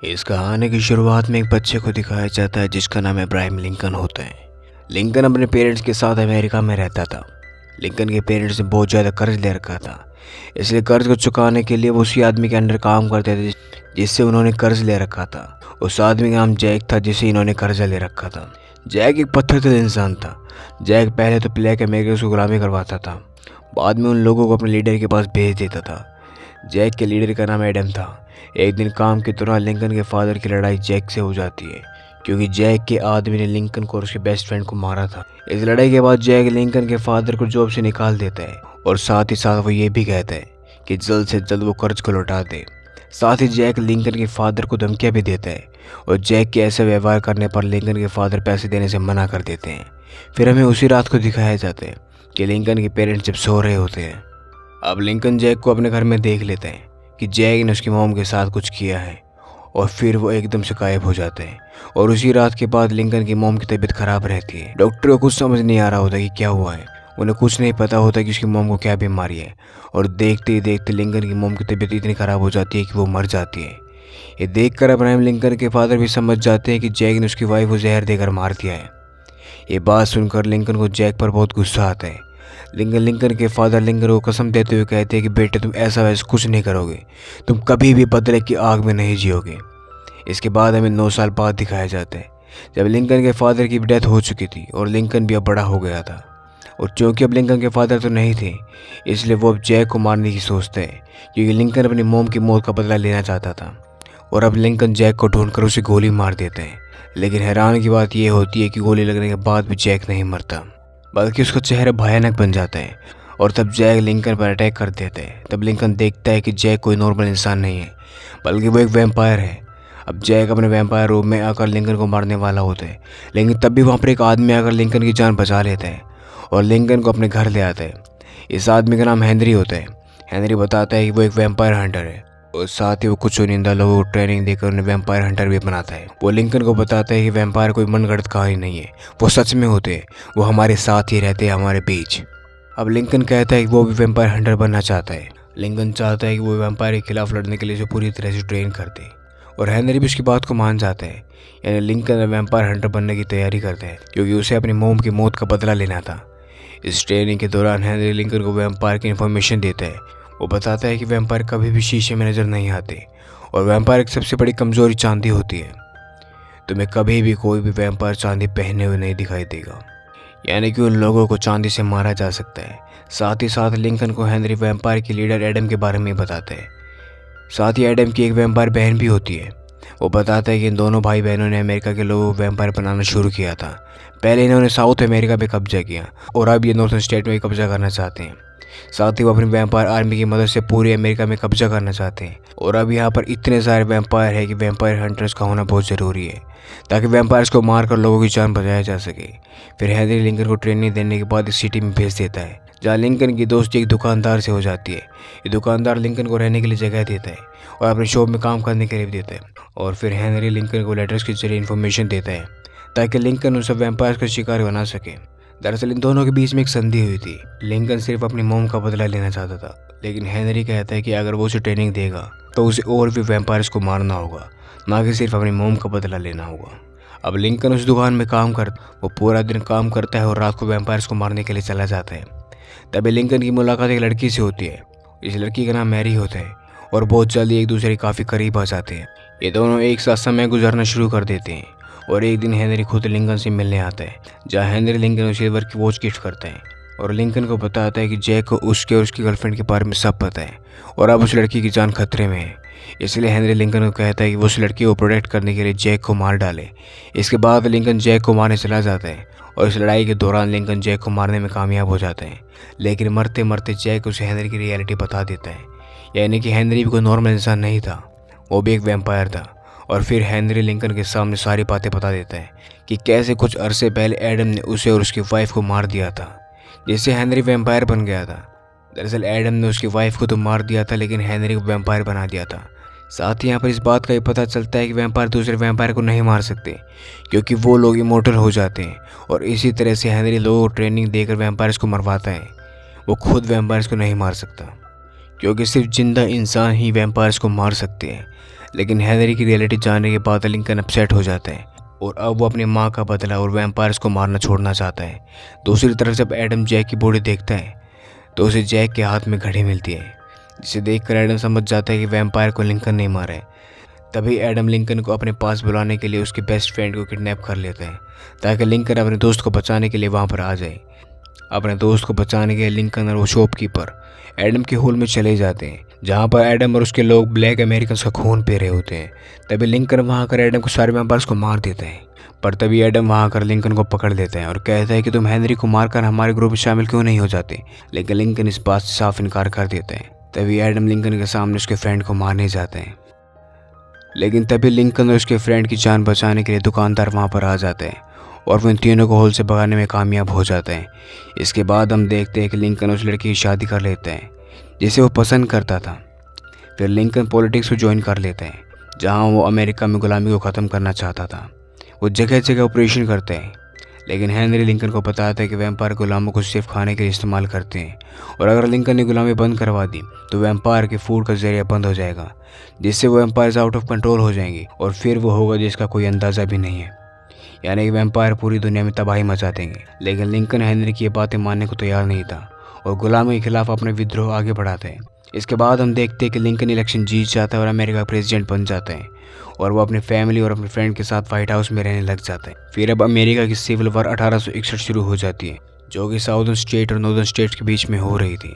इस कहानी की शुरुआत में एक बच्चे को दिखाया जाता है जिसका नाम इब्राहिम लिंकन होता है। लिंकन अपने पेरेंट्स के साथ अमेरिका में रहता था। लिंकन के पेरेंट्स ने बहुत ज़्यादा कर्ज ले रखा था, इसलिए कर्ज को चुकाने के लिए वो उसी आदमी के अंडर काम करते थे जिससे उन्होंने कर्ज ले रखा था। उस आदमी का नाम जैक था जिसे इन्होंने कर्जा ले रखा था। जैक एक पत्थर दिल इंसान था। जैक पहले तो ब्लैक अमेरिकन को गुलामी करवाता था, बाद में उन लोगों को अपने लीडर के पास भेज देता था। जैक के लीडर का नाम एडम था। एक दिन काम के दौरान लिंकन के फादर की लड़ाई जैक से हो जाती है, क्योंकि जैक के आदमी ने लिंकन को और उसके बेस्ट फ्रेंड को मारा था। इस लड़ाई के बाद जैक लिंकन के फादर को जॉब से निकाल देता है और साथ ही साथ वो ये भी कहता है कि जल्द से जल्द वो कर्ज को लौटा दे। साथ ही जैक लिंकन के फादर को धमकियां भी देता है और जैक के ऐसे व्यवहार करने पर लिंकन के फादर पैसे देने से मना कर देते हैं। फिर हमें उसी रात को दिखाया जाता है कि लिंकन के पेरेंट्स जब सो रहे होते हैं। अब लिंकन जैक को अपने घर में देख लेते हैं कि जैक ने उसकी मॉम के साथ कुछ किया है, और फिर वो एकदम से गायब हो जाते हैं। और उसी रात के बाद लिंकन की मॉम की तबीयत खराब रहती है। डॉक्टर को कुछ समझ नहीं आ रहा होता कि क्या हुआ है। उन्हें कुछ नहीं पता होता कि उसकी मॉम को क्या बीमारी है, और देखते ही देखते लिंकन की मॉम की तबीयत इतनी ख़राब हो जाती है कि वो मर जाती है। ये देखकर अब्राहम लिंकन के फादर भी समझ जाते हैं कि जैक ने उसकी वाइफ को जहर देकर मार दिया है। ये बात सुनकर लिंकन को जैक पर बहुत गुस्सा आता है। लिंकन के फादर लिंकन को कसम देते हुए कहते हैं कि बेटे तुम ऐसा वैसा कुछ नहीं करोगे, तुम कभी भी बदले की आग में नहीं जियोगे। इसके बाद हमें 9 साल बाद दिखाया जाता है, जब लिंकन के फादर की डेथ हो चुकी थी और लिंकन भी अब बड़ा हो गया था। और चूंकि अब लिंकन के फादर तो नहीं थे, इसलिए वो अब जैक को मारने की सोचते हैं, क्योंकि लिंकन अपनी मोम की मौत का बदला लेना चाहता था। और अब लिंकन जैक को ढूंढकर उसे गोली मार देते हैं। लेकिन हैरान की बात यह होती है कि गोली लगने के बाद भी जैक नहीं मरता, बल्कि उसका चेहरा भयानक बन जाता है। और तब जैक लिंकन पर अटैक कर देता है। तब लिंकन देखता है कि जैक कोई नॉर्मल इंसान नहीं है, बल्कि वो एक वैम्पायर है। अब जैक अपने वैम्पायर रूप में आकर लिंकन को मारने वाला होता है, लेकिन तब भी वहाँ पर एक आदमी आकर लिंकन की जान बचा लेता है और लिंकन को अपने घर ले आता है। इस आदमी का नाम हेनरी होता है। हेनरी बताता है कि वो एक वैम्पायर हंटर है, और साथ ही वो कुछ चुनिंदा लोगों को ट्रेनिंग देकर उन्हें वैम्पायर हंटर भी बनाता है। वो लिंकन को बताता है कि वैम्पायर कोई मनगढ़ंत कहानी नहीं है, वो सच में होते हैं, वो हमारे साथ ही रहते हैं, हमारे बीच। अब लिंकन कहता है कि वो भी वैम्पायर हंटर बनना चाहता है। लिंकन चाहता है कि वो वैम्पायर के खिलाफ लड़ने के लिए उसे पूरी तरह से ट्रेन कर दे, और हेनरी भी उसकी बात को मान जाता है। यानी लिंकन वैम्पायर हंटर बनने की तैयारी करता है, क्योंकि उसे अपनी मोम की मौत का बदला लेना था। इस ट्रेनिंग के दौरान हेनरी लिंकन को वैम्पायर की इन्फॉर्मेशन देता है। वो बताता है कि वैम्पायर कभी भी शीशे में नज़र नहीं आते, और वैम्पायर की सबसे बड़ी कमज़ोरी चांदी होती है। तुम्हें कभी भी कोई भी वैम्पायर चांदी पहने हुए नहीं दिखाई देगा, यानी कि उन लोगों को चांदी से मारा जा सकता है। साथ ही साथ लिंकन को हेनरी वैम्पायर के लीडर एडम के बारे में बताते हैं। साथ ही एडम की एक वैम्पायर बहन भी होती है। वो बताता है कि इन दोनों भाई बहनों ने अमेरिका के लोगों को वैम्पायर बनाना शुरू किया था। पहले इन्होंने साउथ अमेरिका पे कब्जा किया, और अब ये नॉर्थन स्टेट में कब्जा करना चाहते हैं। साथ ही वो अपनी वैम्पायर आर्मी की मदद से पूरे अमेरिका में कब्जा करना चाहते हैं। और अब यहाँ पर इतने सारे वैम्पायर है कि वैम्पायर हंटर्स का होना बहुत ज़रूरी है, ताकि वैम्पायर्स को मारकर लोगों की जान बचाया जा सके। फिर हेनरी लिंकन को ट्रेनिंग देने के बाद इस सिटी में भेज देता है, जहाँ लिंकन की दोस्ती एक दुकानदार से हो जाती है। ये दुकानदार लिंकन को रहने के लिए जगह देता है और अपने शॉप में काम करने के लिए भी देता है। और फिर हेनरी लिंकन को लेटर्स के जरिए इन्फॉर्मेशन देता है, ताकि लिंकन उन सब वैम्पायर्स का शिकार बना सके। दरअसल इन दोनों के बीच में एक संधि हुई थी। लिंकन सिर्फ अपनी मोम का बदला लेना चाहता था, लेकिन हेनरी कहता है कि अगर वो उसे ट्रेनिंग देगा तो उसे और भी वैम्पायर्स को मारना होगा, ना कि सिर्फ अपनी मोम का बदला लेना होगा। अब लिंकन उस दुकान में वो पूरा दिन काम करता है और रात को वैम्पायर्स को मारने के लिए चला जाता है। तभी लिंकन की मुलाकात एक लड़की से होती है। इस लड़की का नाम मैरी होता है, और बहुत जल्दी एक दूसरे के काफ़ी करीब आ जाते हैं। ये दोनों एक साथ समय गुजारना शुरू कर देते हैं। और एक दिन हेनरी खुद लिंकन से मिलने आता है, जहाँ हेनरी लिंकन को सिल्वर की वॉच गिफ्ट करता है, और लिंकन को बताता है कि जैक को उसके और उसकी गर्लफ्रेंड के बारे में सब पता है, और अब उस लड़की की जान खतरे में है। इसलिए हेनरी लिंकन को कहता है कि वो उस लड़की को प्रोटेक्ट करने के लिए जैक को मार डाले। इसके बाद लिंकन जैक को मारने चला जाता है, और इस लड़ाई के दौरान लिंकन जैक को मारने में कामयाब हो जाता है। लेकिन मरते मरते जैक उसे हेनरी की रियलिटी बता देता है, यानी कि हेनरी भी कोई नॉर्मल इंसान नहीं था, वो भी एक वैम्पायर था। और फिर हेनरी लिंकन के सामने सारी बातें बता देता है कि कैसे कुछ अरसे पहले एडम ने उसे और उसकी वाइफ को मार दिया था, जिससे हेनरी वैम्पायर बन गया था। दरअसल एडम ने उसकी वाइफ को तो मार दिया था, लेकिन हेनरी को वैम्पायर बना दिया था। साथ ही यहाँ पर इस बात का भी पता चलता है कि वैम्पायर दूसरे वैम्पायर को नहीं मार सकते, क्योंकि वो लोग इमोर्टल हो जाते हैं। और इसी तरह से हेनरी लोगों को ट्रेनिंग देकर वैम्पायर्स को मरवाता है। वो खुद वैम्पायर्स को नहीं मार सकता, क्योंकि सिर्फ जिंदा इंसान ही वैम्पायर्स को मार सकते हैं। लेकिन हेनरी की रियलिटी जानने के बाद लिंकन अपसेट हो जाता है और अब वो अपनी माँ का बदला और वैम्पायर्स को मारना छोड़ना चाहता है। दूसरी तरफ जब एडम जैक की बॉडी देखता है तो उसे जैक के हाथ में घड़ी मिलती है, जिसे देखकर एडम समझ जाता है कि वैम्पायर को लिंकन नहीं मारा है। तभी एडम लिंकन को अपने पास बुलाने के लिए उसके बेस्ट फ्रेंड को किडनैप कर लेते हैं ताकि लिंकन अपने दोस्त को बचाने के लिए वहाँ पर आ जाए। अपने दोस्त को बचाने के लिए लिंकन और वो शॉपकीपर एडम के होल में चले जाते हैं, जहाँ पर एडम और उसके लोग ब्लैक अमेरिकन का खून पी रहे होते हैं। तभी लिंकन वहाँ आकर एडम को सारे वैम्पायर्स को मार देते हैं, पर तभी एडम वहाँ आकर लिंकन को पकड़ लेता है और कहता है कि तुम हेनरी को मारकर हमारे ग्रुप में शामिल क्यों नहीं हो जाते। लेकिन लिंकन इस बात से साफ इनकार कर देता है। तभी एडम लिंकन के सामने उसके फ्रेंड को मारने जाते हैं, लेकिन तभी लिंकन और उसके फ्रेंड की जान बचाने के लिए दुकानदार वहाँ पर आ जाते हैं और वो इन तीनों को होल से भगाने में कामयाब हो जाते हैं। इसके बाद हम देखते हैं कि लिंकन उस लड़की की शादी कर लेता है जिसे वो पसंद करता था। फिर लिंकन पॉलिटिक्स को ज्वाइन कर लेता है, जहाँ वो अमेरिका में गुलामी को ख़त्म करना चाहता था। वो जगह जगह ऑपरेशन करते हैं, लेकिन हेनरी लिंकन को बताता है कि वैम्पायर गुलामों को सिर्फ खाने के लिए इस्तेमाल करते हैं और अगर लिंकन ने गुलामी बंद करवा दी तो वैम्पायर के फूड का जरिया बंद हो जाएगा, जिससे वो वैम्पायर्स आउट ऑफ कंट्रोल हो जाएंगी और फिर वो होगा जिसका कोई अंदाज़ा भी नहीं है, यानी कि वैम्पायर पूरी दुनिया में तबाही मचा देंगे। लेकिन लिंकन हेनरी की ये बातें मानने को तैयार नहीं था और गुलामी के खिलाफ अपने विद्रोह आगे बढ़ाते हैं। इसके बाद हम देखते हैं कि लिंकन इलेक्शन जीत जाता है और अमेरिका का प्रेसिडेंट बन जाता है और वो अपनी फैमिली और अपने फ्रेंड के साथ व्हाइट हाउस में रहने लग जाता है। फिर अब अमेरिका की सिविल वॉर 1861 शुरू हो जाती है, जो कि साउदर्न स्टेट और नॉर्दर्न स्टेट्स के बीच में हो रही थी।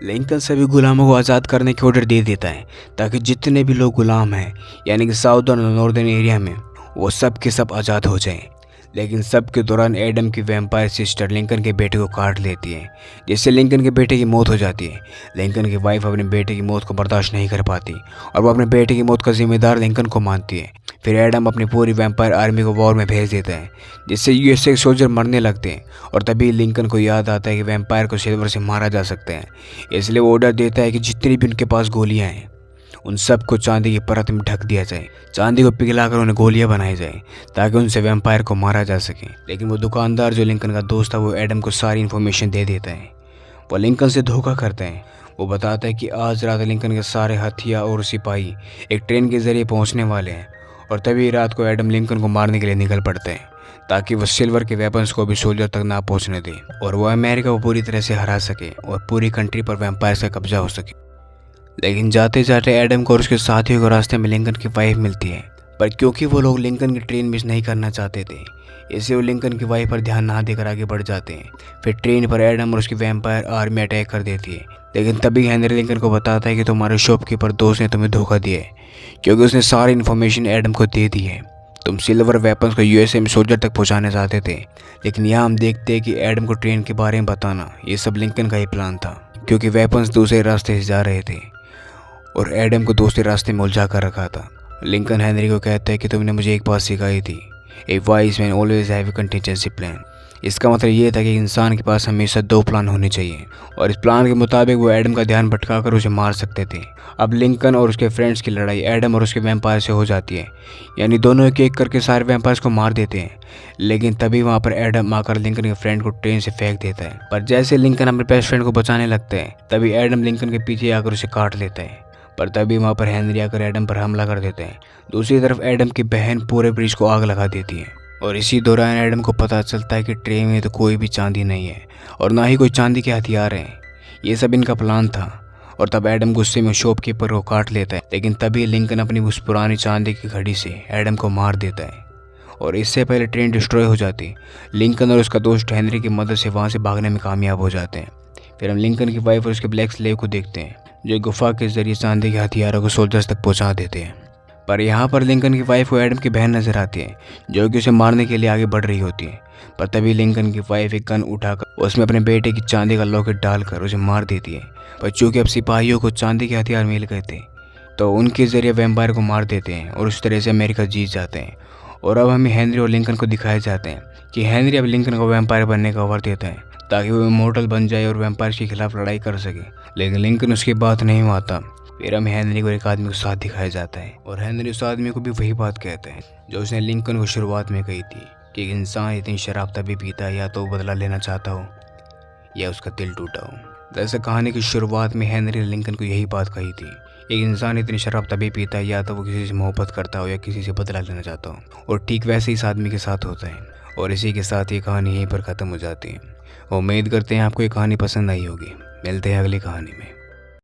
लिंकन सभी गुलामों को आज़ाद करने की ऑर्डर दे देता है ताकि जितने भी लोग गुलाम हैं, यानी कि साउदर्न और नॉर्दर्न एरिया में, वो सब के सब आज़ाद हो जाएं। लेकिन सब के दौरान एडम की वैम्पायर सिस्टर लिंकन के बेटे को काट लेती है, जिससे लिंकन के बेटे की मौत हो जाती है। लिंकन की वाइफ अपने बेटे की मौत को बर्दाश्त नहीं कर पाती और वो अपने बेटे की मौत का जिम्मेदार लिंकन को मानती है। फिर एडम अपनी पूरी वैम्पायर आर्मी को वॉर में भेज देता है, जिससे यूएसए के सोल्जर मरने लगते हैं और तभी लिंकन को याद आता है कि वैम्पायर को सिल्वर से मारा जा सकता है। इसलिए वो ऑर्डर देता है कि जितनी भी उनके पास गोलियाँ हैं उन सबको चांदी की परत में ढक दिया जाए, चांदी को पिघलाकर उन्हें गोलियां बनाई जाए ताकि उनसे वैम्पायर को मारा जा सके। लेकिन वो दुकानदार जो लिंकन का दोस्त था वो एडम को सारी इन्फॉर्मेशन दे देता है। वो लिंकन से धोखा करता है। वो बताता है कि आज रात लिंकन के सारे हथियार और सिपाही एक ट्रेन के जरिए पहुंचने वाले हैं और तभी रात को एडम लिंकन को मारने के लिए निकल पड़ते हैं ताकि वो सिल्वर के वेपन्स को भी सोल्जर तक ना पहुंचने दे और वो अमेरिका को पूरी तरह से हरा सके और पूरी कंट्री पर वैम्पायर का कब्जा हो सके। लेकिन जाते जाते एडम को और उसके साथियों को रास्ते में लिंकन की वाइफ मिलती है, पर क्योंकि वो लोग लिंकन की ट्रेन मिस नहीं करना चाहते थे, इसलिए वो लिंकन की वाइफ पर ध्यान ना देकर आगे बढ़ जाते हैं। फिर ट्रेन पर एडम और उसकी वैम्पायर आर्मी अटैक कर देती है, लेकिन तभी हेनरी लिंकन को बताता है कि तुम्हारे शॉपकीपर दोस्त ने तुम्हें धोखा दिया है, क्योंकि उसने सारी इन्फॉर्मेशन एडम को दे दी है। तुम सिल्वर वेपन्स को यूएसए में सोल्जर तक पहुंचाने चाहते थे, लेकिन यहाँ हम देखते हैं कि एडम को ट्रेन के बारे में बताना ये सब लिंकन का ही प्लान था, क्योंकि वेपन्स दूसरे रास्ते से जा रहे थे और एडम को दूसरे रास्ते में उलझा कर रखा था। लिंकन हेनरी को कहता है कि तुमने मुझे एक बात सिखाई थी, ए wise man always have a contingency plan. इसका मतलब ये था कि इंसान के पास हमेशा 2 प्लान होने चाहिए और इस प्लान के मुताबिक वो एडम का ध्यान भटकाकर उसे मार सकते थे। अब लिंकन और उसके फ्रेंड्स की लड़ाई एडम और उसके वैम्पायर से हो जाती है, यानी दोनों एक एक करके सारे वैम्पायर्स को मार देते हैं। लेकिन तभी वहाँ पर एडम आकर लिंकन के फ्रेंड को ट्रेन से फेंक देता है, पर जैसे लिंकन अपने बेस्ट फ्रेंड को बचाने लगता है तभी एडम लिंकन के पीछे आकर उसे काट लेता है, पर तभी वहाँ पर हेनरी आकर एडम पर हमला कर देते हैं। दूसरी तरफ एडम की बहन पूरे ब्रिज को आग लगा देती है और इसी दौरान एडम को पता चलता है कि ट्रेन में तो कोई भी चांदी नहीं है और ना ही कोई चांदी के हथियार हैं। ये सब इनका प्लान था और तब एडम गुस्से में शॉपकीपर को काट लेता है, लेकिन तभी लिंकन अपनी उस पुरानी चांदी की घड़ी से एडम को मार देता है और इससे पहले ट्रेन डिस्ट्रॉय हो जाती। लिंकन और उसका दोस्त हेनरी की मदद से वहाँ से भागने में कामयाब हो जाते हैं। फिर हम लिंकन की वाइफ और उसके ब्लैक स्लेव को देखते हैं, जो गुफा के जरिए चांदी के हथियारों को सोल्जर्स तक पहुंचा देते हैं। पर यहाँ पर लिंकन की वाइफ को एडम की बहन नजर आती है, जो कि उसे मारने के लिए आगे बढ़ रही होती है। पर तभी लिंकन की वाइफ एक गन उठाकर उसमें अपने बेटे की चांदी का लॉकेट डालकर उसे मार देती है। पर चूंकि अब सिपाहियों को चांदी के हथियार मिल गए थे तो उनके जरिए वैम्पायर को मार देते हैं और उस तरह से अमेरिका जीत जाते हैं। और अब हमें हेनरी और लिंकन को दिखाए जाते हैं कि हेनरी अब लिंकन को वैम्पायर बनने का ऑफर देता है ताकि वो इमोर्टल बन जाए और वैम्पायर के खिलाफ लड़ाई कर सके, लेकिन लिंकन उसकी बात नहीं मानता। फिर हमें हेनरी को एक आदमी के साथ दिखाया जाता है और हेनरी उस आदमी को भी वही बात कहता है जो उसने लिंकन को शुरुआत में कही थी कि एक इंसान इतनी शराब तभी पीता है या तो बदला लेना चाहता हो या उसका दिल टूटा हो। दरअसल कहानी की शुरुआत में हेनरी ने लिंकन को यही बात कही थी एक इंसान इतनी शराब तभी पीता है या तो वो किसी से मोहब्बत करता हो या किसी से बदला लेना चाहता हो, और ठीक वैसे ही इस आदमी के साथ होता है। और इसी के साथ ये कहानी यहीं पर ख़त्म हो जाती है। उम्मीद करते हैं आपको ये कहानी पसंद आई होगी। मिलते हैं अगली कहानी में।